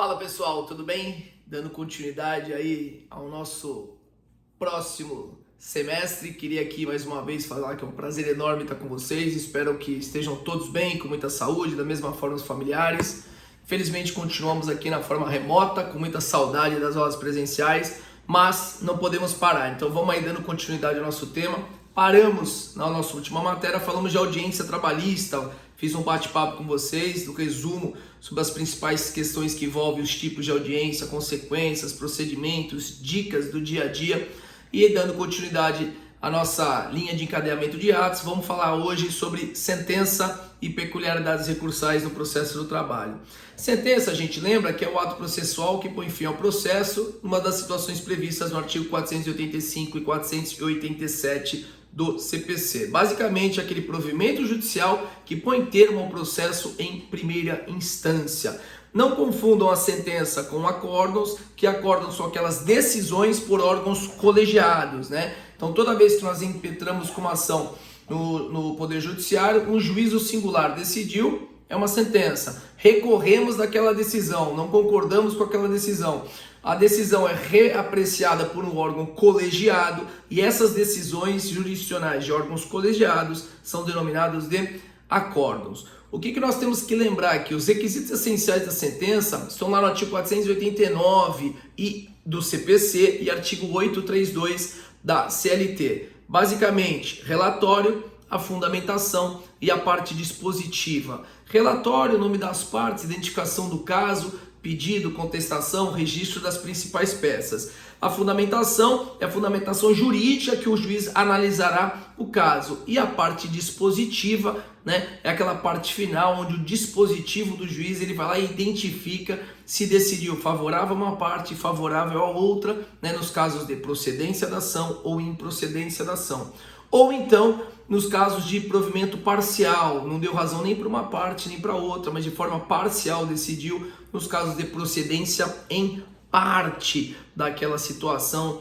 Fala pessoal, tudo bem? Dando continuidade aí ao nosso próximo semestre, queria aqui mais uma vez falar que é um prazer enorme estar com vocês, espero que estejam todos bem, com muita saúde, da mesma forma os familiares. Infelizmente continuamos aqui na forma remota, com muita saudade das aulas presenciais, mas não podemos parar, então vamos aí dando continuidade ao nosso tema. Paramos na nossa última matéria, falamos de audiência trabalhista, fiz um bate-papo com vocês, do resumo sobre as principais questões que envolvem os tipos de audiência, consequências, procedimentos, dicas do dia a dia. E dando continuidade à nossa linha de encadeamento de atos, vamos falar hoje sobre sentença e peculiaridades recursais no processo do trabalho. Sentença, a gente lembra que é o ato processual que põe fim ao processo, numa das situações previstas no artigo 485 e 487 do CPC. Basicamente, aquele provimento judicial que põe termo ao processo em primeira instância. Não confundam a sentença com acórdãos, que acórdãos são aquelas decisões por órgãos colegiados, né? Então, toda vez que nós impetramos com uma ação no Poder Judiciário, um juízo singular decidiu, é uma sentença. Recorremos daquela decisão, não concordamos com aquela decisão. A decisão é reapreciada por um órgão colegiado e essas decisões jurisdicionais de órgãos colegiados são denominados de acórdãos. O que nós temos que lembrar aqui? Os requisitos essenciais da sentença estão lá no artigo 489 do CPC e artigo 832 da CLT. Basicamente, relatório, a fundamentação e a parte dispositiva. Relatório, nome das partes, identificação do caso, pedido, contestação, registro das principais peças. A fundamentação é a fundamentação jurídica que o juiz analisará o caso. E a parte dispositiva, né, é aquela parte final onde o dispositivo do juiz ele vai lá e identifica se decidiu favorável a uma parte e favorável a outra, né, nos casos de procedência da ação ou improcedência da ação. Ou então, nos casos de provimento parcial, não deu razão nem para uma parte nem para outra, mas de forma parcial decidiu nos casos de procedência em parte daquela situação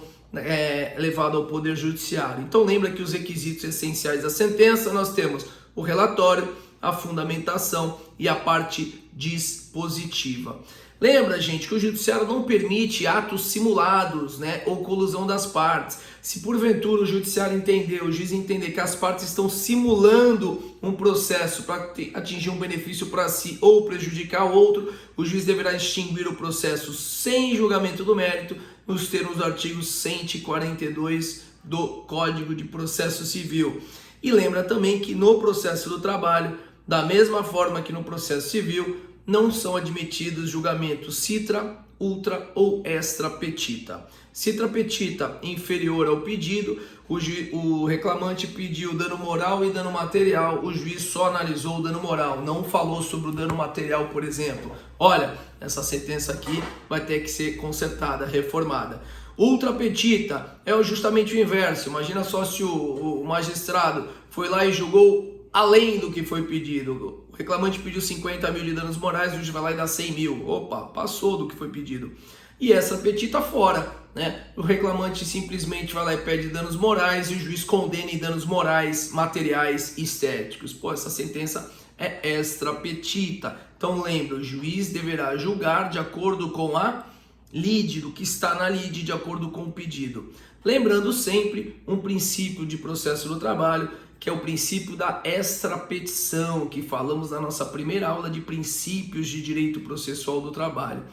levada ao Poder Judiciário. Então lembra que os requisitos essenciais da sentença nós temos o relatório, a fundamentação e a parte dispositiva. Lembra, gente, que o judiciário não permite atos simulados, né, ou colusão das partes. Se porventura o judiciário entender, o juiz entender que as partes estão simulando um processo para atingir um benefício para si ou prejudicar o outro, o juiz deverá extinguir o processo sem julgamento do mérito, nos termos do artigo 142 do Código de Processo Civil. E lembra também que no processo do trabalho, da mesma forma que no processo civil, não são admitidos julgamentos citra, ultra ou extra petita. Citra petita inferior ao pedido, o reclamante pediu dano moral e dano material, o juiz só analisou o dano moral, não falou sobre o dano material, por exemplo. Olha, essa sentença aqui vai ter que ser consertada, reformada. Ultra petita é justamente o inverso. Imagina só se o magistrado foi lá e julgou além do que foi pedido. O reclamante pediu 50 mil de danos morais, o juiz vai lá e dá 100 mil. Opa, passou do que foi pedido. E essa petita fora, né? O reclamante simplesmente vai lá e pede danos morais e o juiz condena em danos morais, materiais e estéticos. Pô, essa sentença é extra petita. Então lembra, o juiz deverá julgar de acordo com a lide, do que está na lide, de acordo com o pedido. Lembrando sempre um princípio de processo do trabalho, que é o princípio da extrapetição, que falamos na nossa primeira aula de princípios de direito processual do trabalho.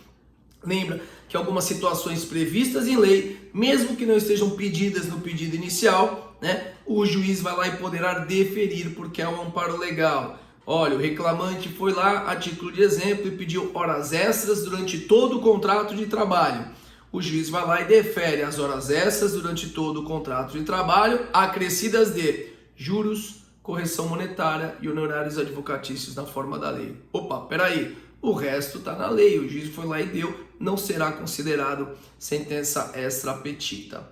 Lembra que algumas situações previstas em lei, mesmo que não estejam pedidas no pedido inicial, né, o juiz vai lá e poderá deferir porque é um amparo legal. Olha, o reclamante foi lá, a título de exemplo, e pediu horas extras durante todo o contrato de trabalho. O juiz vai lá e defere as horas extras durante todo o contrato de trabalho, acrescidas de juros, correção monetária e honorários advocatícios na forma da lei. Opa, peraí, o resto está na lei, o juiz foi lá e deu, não será considerado sentença extra petita.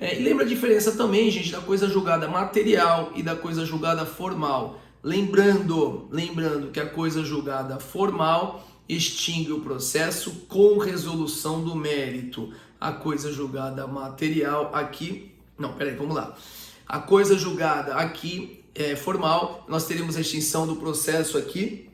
E lembra a diferença também, gente, da coisa julgada material e da coisa julgada formal. Lembrando que a coisa julgada formal extingue o processo com resolução do mérito. A coisa julgada material aqui... Não, peraí, vamos lá. A coisa julgada aqui formal, nós teremos a extinção do processo aqui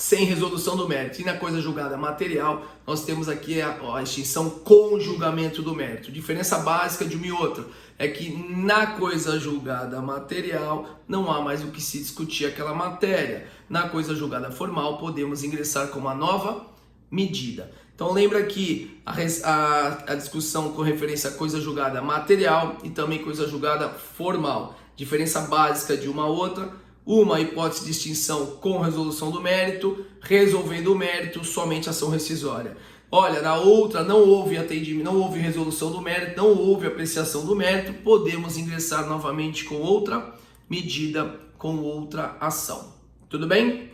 sem resolução do mérito. E na coisa julgada material, nós temos aqui a extinção com julgamento do mérito. Diferença básica de uma e outra é que na coisa julgada material não há mais o que se discutir aquela matéria. Na coisa julgada formal podemos ingressar com uma nova medida. Então lembra que a discussão com referência a coisa julgada material e também coisa julgada formal. Diferença básica de uma a outra: uma hipótese de extinção com resolução do mérito, resolvendo o mérito, somente ação rescisória. Olha, na outra não houve atendimento, não houve resolução do mérito, não houve apreciação do mérito, podemos ingressar novamente com outra medida, com outra ação. Tudo bem?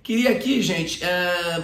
Queria aqui, gente,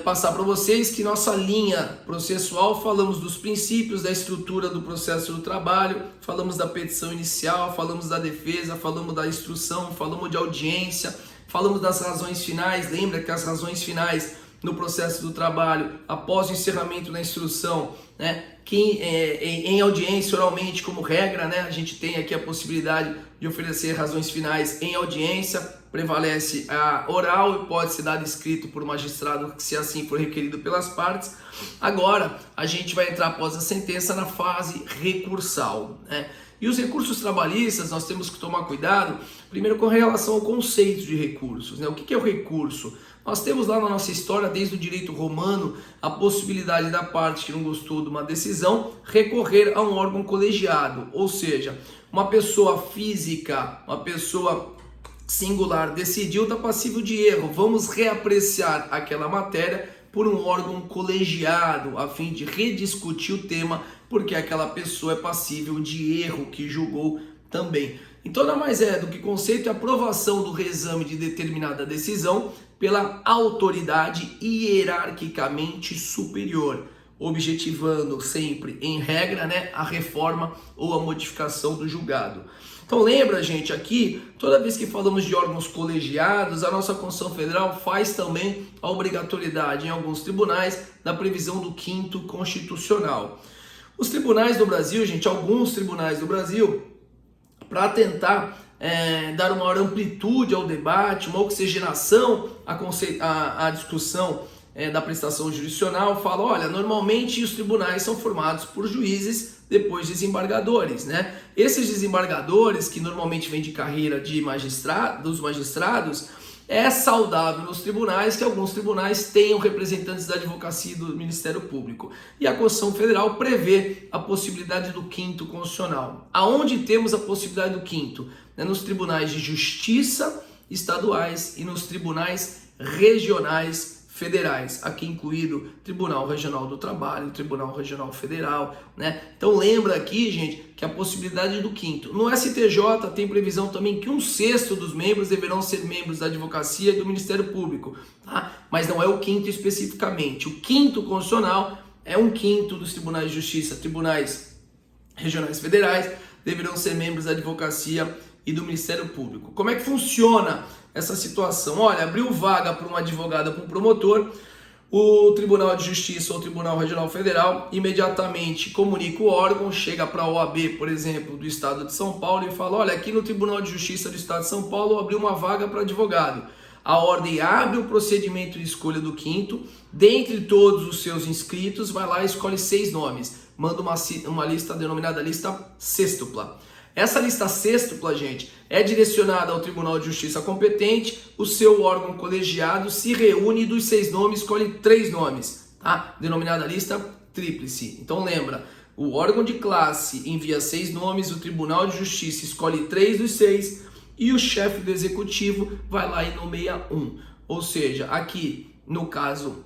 passar para vocês que nossa linha processual, falamos dos princípios, da estrutura do processo do trabalho, falamos da petição inicial, falamos da defesa, falamos da instrução, falamos de audiência, falamos das razões finais. Lembra que as razões finais no processo do trabalho, após o encerramento da instrução, né, que em audiência oralmente como regra, né, a gente tem aqui a possibilidade de oferecer razões finais em audiência, prevalece a oral e pode ser dado escrito por magistrado se assim for requerido pelas partes. Agora a gente vai entrar após a sentença na fase recursal, né? E os recursos trabalhistas nós temos que tomar cuidado, primeiro com relação ao conceito de recursos, né? O que é o recurso? Nós temos lá na nossa história, desde o direito romano, a possibilidade da parte que não gostou de uma decisão recorrer a um órgão colegiado, ou seja, uma pessoa física, uma pessoa singular decidiu, está passível de erro, vamos reapreciar aquela matéria por um órgão colegiado, a fim de rediscutir o tema, porque aquela pessoa é passível de erro que julgou também. Então nada mais é do que conceito e aprovação do reexame de determinada decisão pela autoridade hierarquicamente superior, objetivando sempre, em regra, né, a reforma ou a modificação do julgado. Então lembra, gente, aqui, toda vez que falamos de órgãos colegiados, a nossa Constituição Federal faz também a obrigatoriedade em alguns tribunais da previsão do 5º constitucional. Os tribunais do Brasil, gente, alguns tribunais do Brasil, para tentar dar uma maior amplitude ao debate, uma oxigenação à discussão da prestação jurisdicional, fala, olha, normalmente os tribunais são formados por juízes, depois desembargadores, né? Esses desembargadores, que normalmente vêm de carreira dos magistrados, é saudável nos tribunais que alguns tribunais tenham representantes da advocacia e do Ministério Público. E a Constituição Federal prevê a possibilidade do 5º constitucional. Aonde temos a possibilidade do 5º? Nos tribunais de justiça estaduais e nos tribunais regionais federais, aqui incluído Tribunal Regional do Trabalho, Tribunal Regional Federal, né? Então lembra aqui, gente, que a possibilidade do 5º. No STJ tem previsão também que 1/6 dos membros deverão ser membros da advocacia e do Ministério Público, tá? Mas não é o 5º especificamente. O 5º constitucional é 1/5 dos tribunais de justiça, tribunais regionais federais deverão ser membros da advocacia e do Ministério Público. Como é que funciona essa situação? Olha, abriu vaga para um advogado, para um promotor, o Tribunal de Justiça ou o Tribunal Regional Federal imediatamente comunica o órgão, chega para a OAB, por exemplo, do Estado de São Paulo e fala, olha, aqui no Tribunal de Justiça do Estado de São Paulo abriu uma vaga para advogado. A ordem abre o procedimento de escolha do 5º, dentre todos os seus inscritos, vai lá e escolhe 6 nomes, manda uma lista denominada lista sextupla. Essa lista sextupla, gente, é direcionada ao Tribunal de Justiça competente, o seu órgão colegiado se reúne e dos 6 nomes, escolhe 3 nomes, tá? Denominada lista tríplice. Então lembra, o órgão de classe envia 6 nomes, o Tribunal de Justiça escolhe 3 dos 6 e o chefe do executivo vai lá e nomeia 1. Ou seja, aqui, no caso,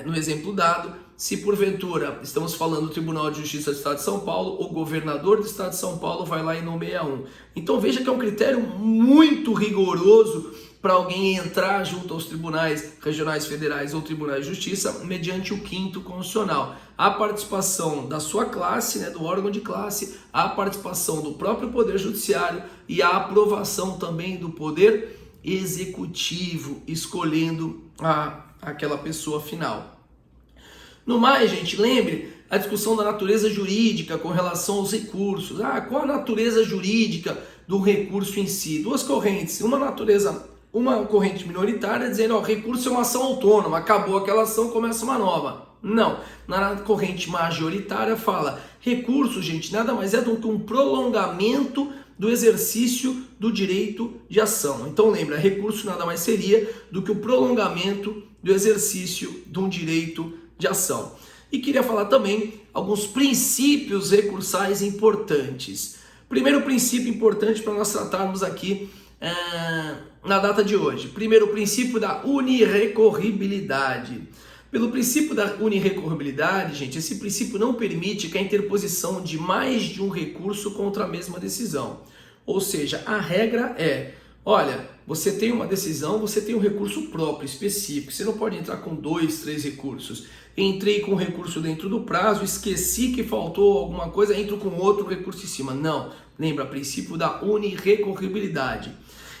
no exemplo dado, se porventura estamos falando do Tribunal de Justiça do Estado de São Paulo, o governador do Estado de São Paulo vai lá e nomeia 1. Então veja que é um critério muito rigoroso para alguém entrar junto aos tribunais regionais federais ou tribunais de justiça mediante o 5º constitucional. A participação da sua classe, né, do órgão de classe, a participação do próprio Poder Judiciário e a aprovação também do Poder Executivo, escolhendo aquela pessoa final. No mais, gente, lembre a discussão da natureza jurídica com relação aos recursos. Qual a natureza jurídica do recurso em si? 2 correntes, uma natureza uma corrente minoritária dizendo, ó, recurso é uma ação autônoma, acabou aquela ação, começa uma nova. Não, na corrente majoritária fala, recurso, gente, nada mais é do que um prolongamento do exercício do direito de ação. Então lembra, recurso nada mais seria do que o prolongamento do exercício de um direito de ação. E queria falar também alguns princípios recursais importantes. Primeiro princípio importante para nós tratarmos aqui na data de hoje. Primeiro, o princípio da unirrecorribilidade. Pelo princípio da unirrecorribilidade, gente, esse princípio não permite que a interposição de mais de um recurso contra a mesma decisão. Ou seja, a regra é, olha, você tem uma decisão, você tem um recurso próprio, específico. Você não pode entrar com 2, 3 recursos. Entrei com um recurso dentro do prazo, esqueci que faltou alguma coisa, entro com outro recurso em cima. Não, lembra, princípio da unirrecorribilidade.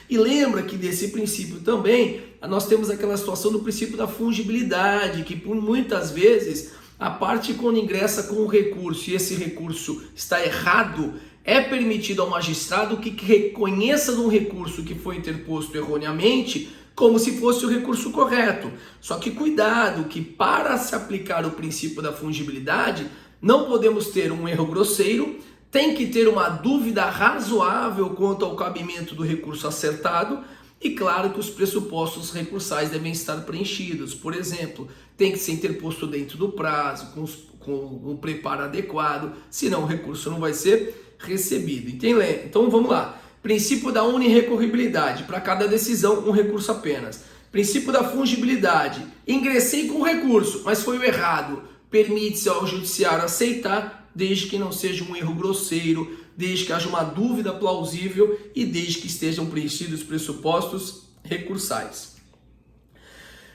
E lembra que desse princípio também, nós temos aquela situação do princípio da fungibilidade, que por muitas vezes a parte quando ingressa com um recurso e esse recurso está errado, é permitido ao magistrado que reconheça de um recurso que foi interposto erroneamente como se fosse o recurso correto. Só que cuidado, que para se aplicar o princípio da fungibilidade, não podemos ter um erro grosseiro, tem que ter uma dúvida razoável quanto ao cabimento do recurso acertado e claro que os pressupostos recursais devem estar preenchidos. Por exemplo, tem que ser interposto dentro do prazo, com um preparo adequado, senão o recurso não vai ser recebido. Então vamos lá. Princípio da unirrecorribilidade, para cada decisão um recurso apenas. Princípio da fungibilidade, ingressei com recurso, mas foi o errado. Permite-se ao judiciário aceitar, desde que não seja um erro grosseiro, desde que haja uma dúvida plausível e desde que estejam preenchidos os pressupostos recursais.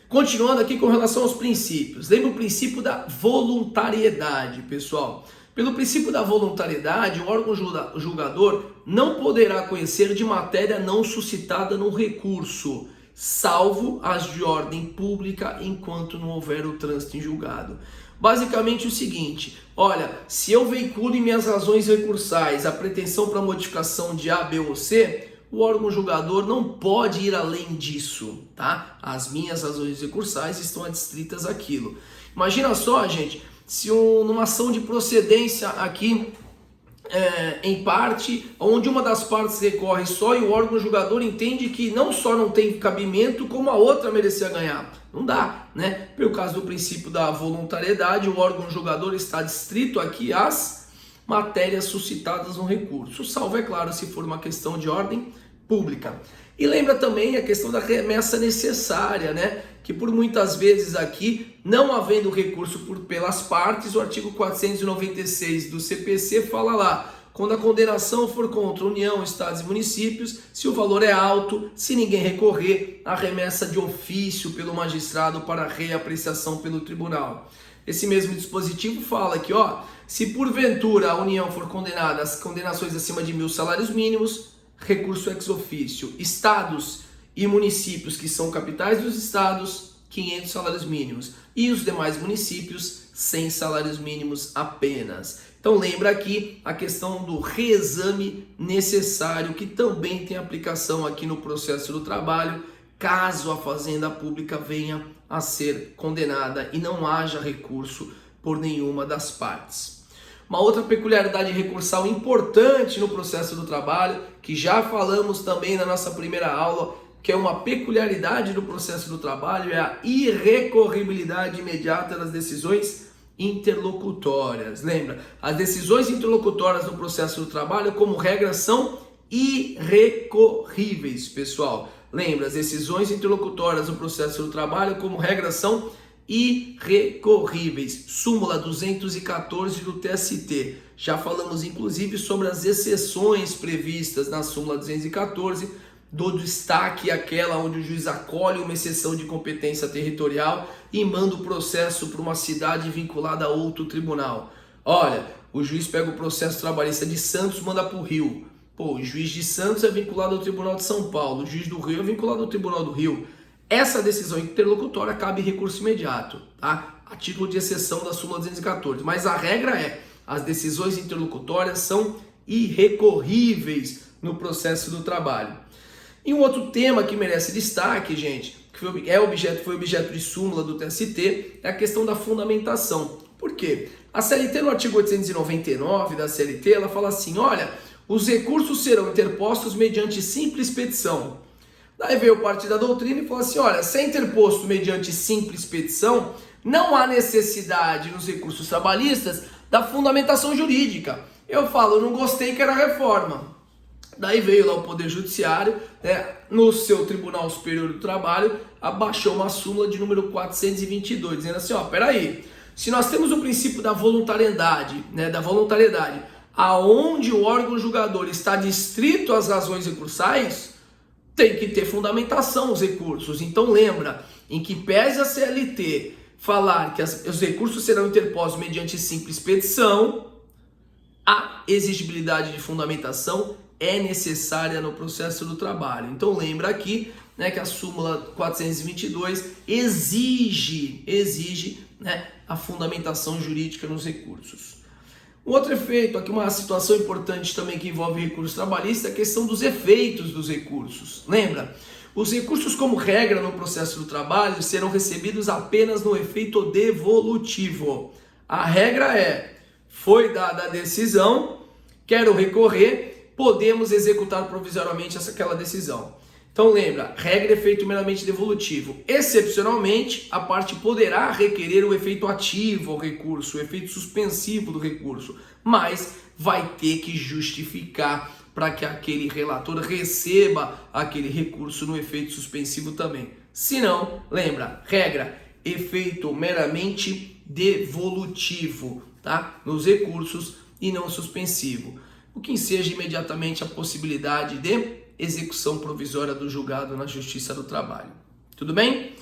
Continuando aqui com relação aos princípios. Lembra o princípio da voluntariedade, pessoal. Pelo princípio da voluntariedade, o órgão julgador não poderá conhecer de matéria não suscitada no recurso, salvo as de ordem pública, enquanto não houver o trânsito em julgado. Basicamente o seguinte, olha, se eu veiculo em minhas razões recursais a pretensão para modificação de A, B ou C, o órgão julgador não pode ir além disso, tá? As minhas razões recursais estão adstritas àquilo. Imagina só, gente, se numa ação de procedência aqui, em parte, onde uma das partes recorre só e o órgão julgador entende que não só não tem cabimento, como a outra merecia ganhar. Não dá, né? Pelo caso do princípio da voluntariedade, o órgão julgador está adstrito aqui às matérias suscitadas no recurso, salvo, é claro, se for uma questão de ordem pública. E lembra também a questão da remessa necessária, né? Que por muitas vezes aqui, não havendo recurso pelas partes, o artigo 496 do CPC fala lá, quando a condenação for contra União, Estados e municípios, se o valor é alto, se ninguém recorrer, a remessa de ofício pelo magistrado para reapreciação pelo tribunal. Esse mesmo dispositivo fala que, ó, se porventura a União for condenada às condenações acima de 1.000 salários mínimos, recurso ex ofício. Estados e municípios que são capitais dos estados, 500 salários mínimos. E os demais municípios, 100 salários mínimos apenas. Então lembra aqui a questão do reexame necessário, que também tem aplicação aqui no processo do trabalho, caso a Fazenda Pública venha a ser condenada e não haja recurso por nenhuma das partes. Uma outra peculiaridade recursal importante no processo do trabalho, que já falamos também na nossa primeira aula, que é uma peculiaridade do processo do trabalho, é a irrecorribilidade imediata das decisões interlocutórias. Lembra? As decisões interlocutórias no processo do trabalho, como regra, são irrecorríveis, pessoal. Lembra? As decisões interlocutórias no processo do trabalho, como regra, são irrecorríveis. Súmula 214 do TST. Já falamos inclusive sobre as exceções previstas na súmula 214, do destaque aquela onde o juiz acolhe uma exceção de competência territorial e manda o processo para uma cidade vinculada a outro tribunal. Olha, o juiz pega o processo trabalhista de Santos, manda para o Rio. Pô, o juiz de Santos é vinculado ao Tribunal de São Paulo, o juiz do Rio é vinculado ao Tribunal do Rio. Essa decisão interlocutória cabe recurso imediato, tá? A título de exceção da súmula 214. Mas a regra é, as decisões interlocutórias são irrecorríveis no processo do trabalho. E um outro tema que merece destaque, gente, que foi objeto de súmula do TST, é a questão da fundamentação. Por quê? A CLT, no artigo 899 da CLT, ela fala assim, olha, os recursos serão interpostos mediante simples petição. Daí veio parte da doutrina e falou assim, olha, se é interposto mediante simples petição, não há necessidade nos recursos trabalhistas da fundamentação jurídica. Eu falo, eu não gostei que era reforma. Daí veio lá o Poder Judiciário, né, no seu Tribunal Superior do Trabalho, abaixou uma súmula de número 422, dizendo assim, ó, peraí, se nós temos o princípio da voluntariedade, aonde o órgão julgador está distrito às razões recursais, tem que ter fundamentação os recursos. Então lembra, em que pese a CLT falar que os recursos serão interpostos mediante simples petição, a exigibilidade de fundamentação é necessária no processo do trabalho. Então lembra aqui, né, que a súmula 422 exige, né, a fundamentação jurídica nos recursos. Um outro efeito, aqui uma situação importante também que envolve recurso trabalhista, é a questão dos efeitos dos recursos. Lembra? Os recursos, como regra no processo do trabalho, serão recebidos apenas no efeito devolutivo. A regra é, foi dada a decisão, quero recorrer, podemos executar provisoriamente aquela decisão. Então lembra, regra é efeito meramente devolutivo. Excepcionalmente, a parte poderá requerer o efeito ativo ao recurso, o efeito suspensivo do recurso, mas vai ter que justificar para que aquele relator receba aquele recurso no efeito suspensivo também. Se não, lembra, regra, efeito meramente devolutivo, tá? Nos recursos e não suspensivo. O que enseja imediatamente a possibilidade de execução provisória do julgado na Justiça do Trabalho. Tudo bem?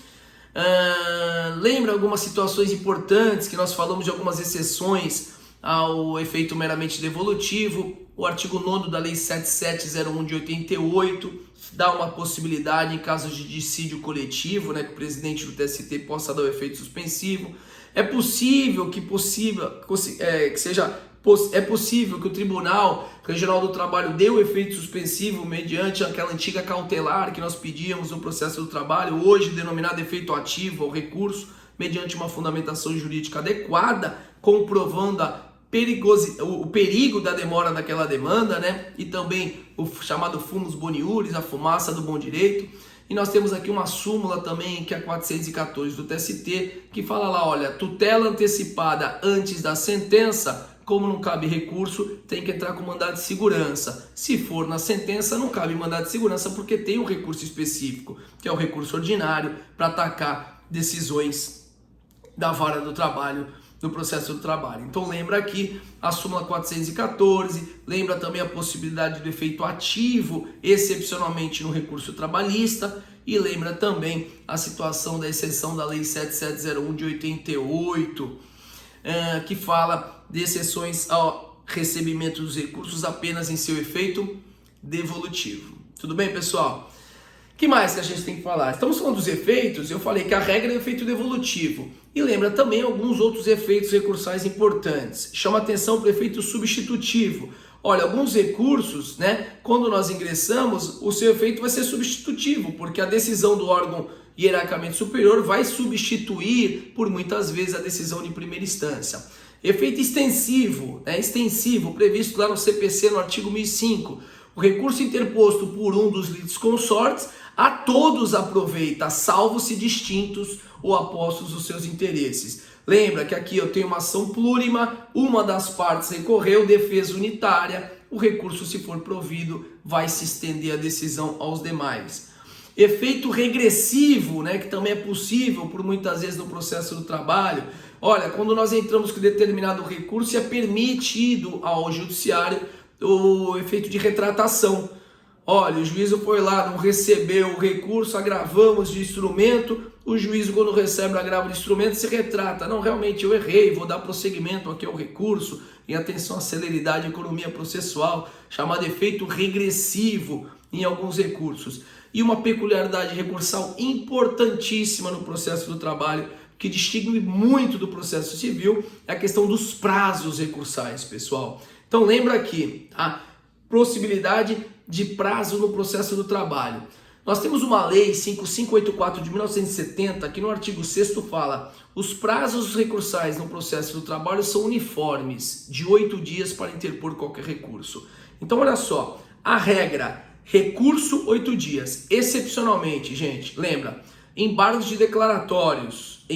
Lembra algumas situações importantes que nós falamos de algumas exceções ao efeito meramente devolutivo. O artigo 9º da Lei 7701 de 88 dá uma possibilidade em caso de dissídio coletivo, né, que o presidente do TST possa dar o efeito suspensivo. É possível que o Tribunal Regional do Trabalho dê o efeito suspensivo mediante aquela antiga cautelar que nós pedíamos no processo do trabalho, hoje denominado efeito ativo ao recurso, mediante uma fundamentação jurídica adequada, comprovando o perigo da demora daquela demanda, né? E também o chamado fumus boniuris, a fumaça do bom direito. E nós temos aqui uma súmula também, que é a 414 do TST, que fala lá, olha, tutela antecipada antes da sentença, como não cabe recurso, tem que entrar com mandado de segurança. Se for na sentença, não cabe mandado de segurança, porque tem um recurso específico, que é o recurso ordinário, para atacar decisões da vara do trabalho no processo do trabalho. Então lembra aqui a súmula 414, lembra também a possibilidade do efeito ativo, excepcionalmente no recurso trabalhista, e lembra também a situação da exceção da Lei 7701 de 88, que fala de exceções ao recebimento dos recursos apenas em seu efeito devolutivo. Tudo bem, pessoal? O que mais que a gente tem que falar? Estamos falando dos efeitos, eu falei que a regra é o efeito devolutivo. E lembra também alguns outros efeitos recursais importantes. Chama atenção para o efeito substitutivo. Olha, alguns recursos, né, quando nós ingressamos, o seu efeito vai ser substitutivo, porque a decisão do órgão hierarquicamente superior vai substituir, por muitas vezes, a decisão de primeira instância. Efeito extensivo, extensivo, previsto lá no CPC, no artigo 1005. O recurso interposto por um dos litisconsortes a todos aproveita, salvo se distintos ou apostos os seus interesses. Lembra que aqui eu tenho uma ação plurima, uma das partes recorreu, defesa unitária, o recurso, se for provido, vai se estender a decisão aos demais. Efeito regressivo, né, que também é possível por muitas vezes no processo do trabalho. Olha, quando nós entramos com determinado recurso, é permitido ao judiciário o efeito de retratação. Olha, o juízo foi lá, não recebeu o recurso, agravamos de instrumento, o juízo, quando recebe o agravo de instrumento, se retrata. Não, realmente eu errei, vou dar prosseguimento aqui ao recurso, em atenção à celeridade e economia processual, chamado efeito regressivo em alguns recursos. E uma peculiaridade recursal importantíssima no processo do trabalho, que distingue muito do processo civil, é a questão dos prazos recursais, pessoal. Então lembra aqui, a possibilidade de prazo no processo do trabalho. Nós temos uma lei 5584 de 1970 que no artigo 6º fala: os prazos recursais no processo do trabalho são uniformes, de 8 dias para interpor qualquer recurso. Então olha só, a regra, recurso 8 dias. Excepcionalmente, gente, lembra, embargos de declaratórios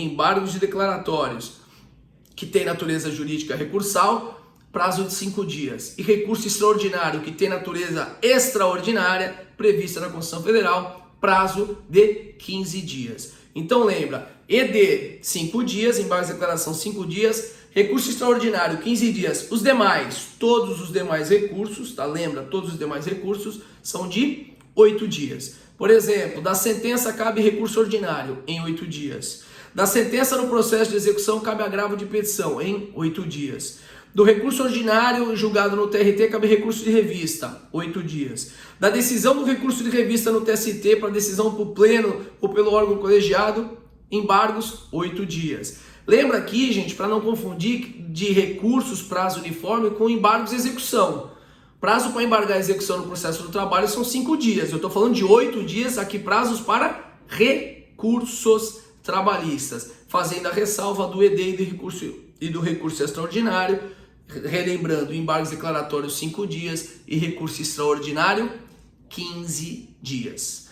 que tem natureza jurídica recursal, prazo de 5 dias. E recurso extraordinário que tem natureza extraordinária, prevista na Constituição Federal, prazo de 15 dias. Então lembra, ED 5 dias, embargo de declaração 5 dias, recurso extraordinário 15 dias. Os demais, todos os demais recursos, tá? Lembra, todos os demais recursos são de 8 dias. Por exemplo, da sentença cabe recurso ordinário em 8 dias. Da sentença no processo de execução cabe agravo de petição em 8 dias. Do recurso ordinário julgado no TRT cabe recurso de revista, 8 dias. Da decisão do recurso de revista no TST para decisão por pleno ou pelo órgão colegiado, embargos, 8 dias. Lembra aqui, gente, para não confundir de recursos prazo uniforme com embargos de execução. Prazo para embargar a execução no processo do trabalho são 5 dias. Eu estou falando de 8 dias aqui, prazos para recursos trabalhistas, fazendo a ressalva do ED e do recurso extraordinário, relembrando, embargos declaratórios 5 dias e recurso extraordinário 15 dias.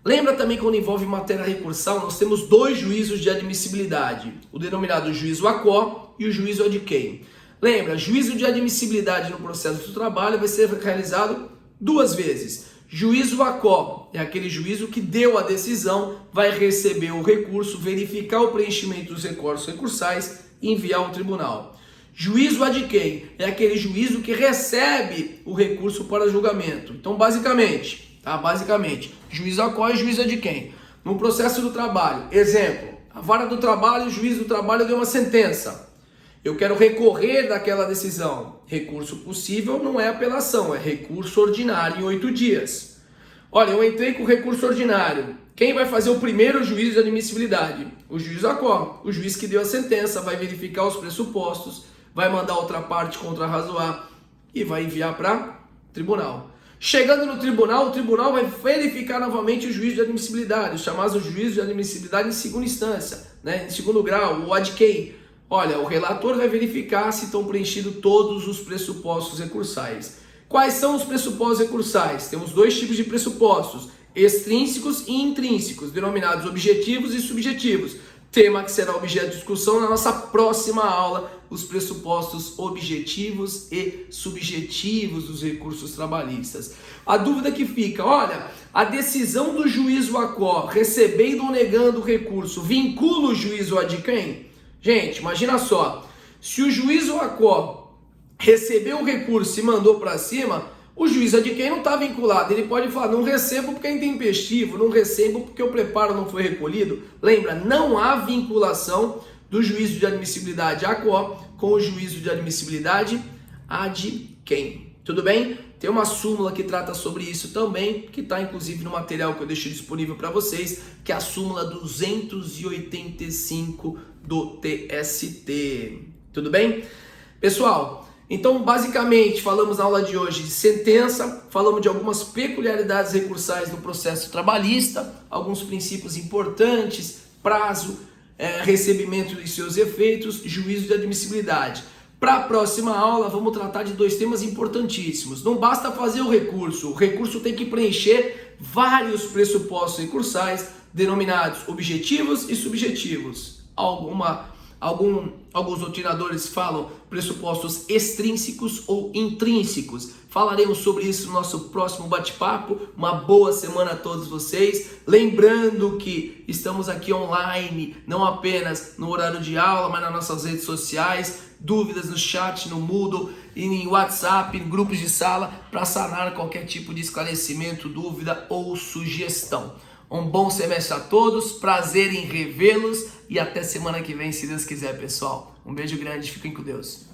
Lembra também quando envolve matéria recursal, nós temos 2 juízos de admissibilidade, o denominado juízo ACO e o juízo ad quem. Lembra, juízo de admissibilidade no processo do trabalho vai ser realizado 2 vezes. Juízo ACO é aquele juízo que deu a decisão, vai receber o recurso, verificar o preenchimento dos recursos recursais e enviar ao tribunal. Juízo ad quem é aquele juízo que recebe o recurso para julgamento. Então, basicamente, juízo ACO e juízo ad quem. No processo do trabalho, exemplo, a vara do trabalho, o juiz do trabalho deu uma sentença. Eu quero recorrer daquela decisão. Recurso possível não é apelação, é recurso ordinário em 8 dias. Olha, eu entrei com recurso ordinário. Quem vai fazer o primeiro juízo de admissibilidade? O juiz ACO, o juiz que deu a sentença, vai verificar os pressupostos, vai mandar outra parte contrarrazoar e vai enviar para tribunal. Chegando no tribunal, o tribunal vai verificar novamente o juízo de admissibilidade, o chamado juízo de admissibilidade em segunda instância, né? Em segundo grau, o ad quem. Olha, o relator vai verificar se estão preenchidos todos os pressupostos recursais. Quais são os pressupostos recursais? Temos 2 tipos de pressupostos, extrínsecos e intrínsecos, denominados objetivos e subjetivos. Tema que será objeto de discussão na nossa próxima aula, os pressupostos objetivos e subjetivos dos recursos trabalhistas. A dúvida que fica, olha, a decisão do juízo ACO, recebendo ou negando o recurso, vincula o juízo ad quem? Gente, imagina só, se o juízo ACO recebeu o recurso e mandou para cima, o juiz ad quem não está vinculado. Ele pode falar, não recebo porque é intempestivo, não recebo porque o preparo não foi recolhido. Lembra, não há vinculação do juízo de admissibilidade ACO com o juízo de admissibilidade ad quem. Tudo bem? Tem uma súmula que trata sobre isso também, que está inclusive no material que eu deixei disponível para vocês, que é a súmula 285 do TST. Tudo bem? Pessoal, então basicamente falamos na aula de hoje de sentença, falamos de algumas peculiaridades recursais no processo trabalhista, alguns princípios importantes, prazo, recebimento e seus efeitos, juízo de admissibilidade. Para a próxima aula, vamos tratar de 2 temas importantíssimos. Não basta fazer o recurso tem que preencher vários pressupostos recursais, denominados objetivos e subjetivos. Alguns doutrinadores falam pressupostos extrínsecos ou intrínsecos. Falaremos sobre isso no nosso próximo bate-papo. Uma boa semana a todos vocês. Lembrando que estamos aqui online, não apenas no horário de aula, mas nas nossas redes sociais. Dúvidas no chat, no Moodle, e em WhatsApp, em grupos de sala, para sanar qualquer tipo de esclarecimento, dúvida ou sugestão. Um bom semestre a todos, prazer em revê-los e até semana que vem, se Deus quiser, pessoal. Um beijo grande, fiquem com Deus.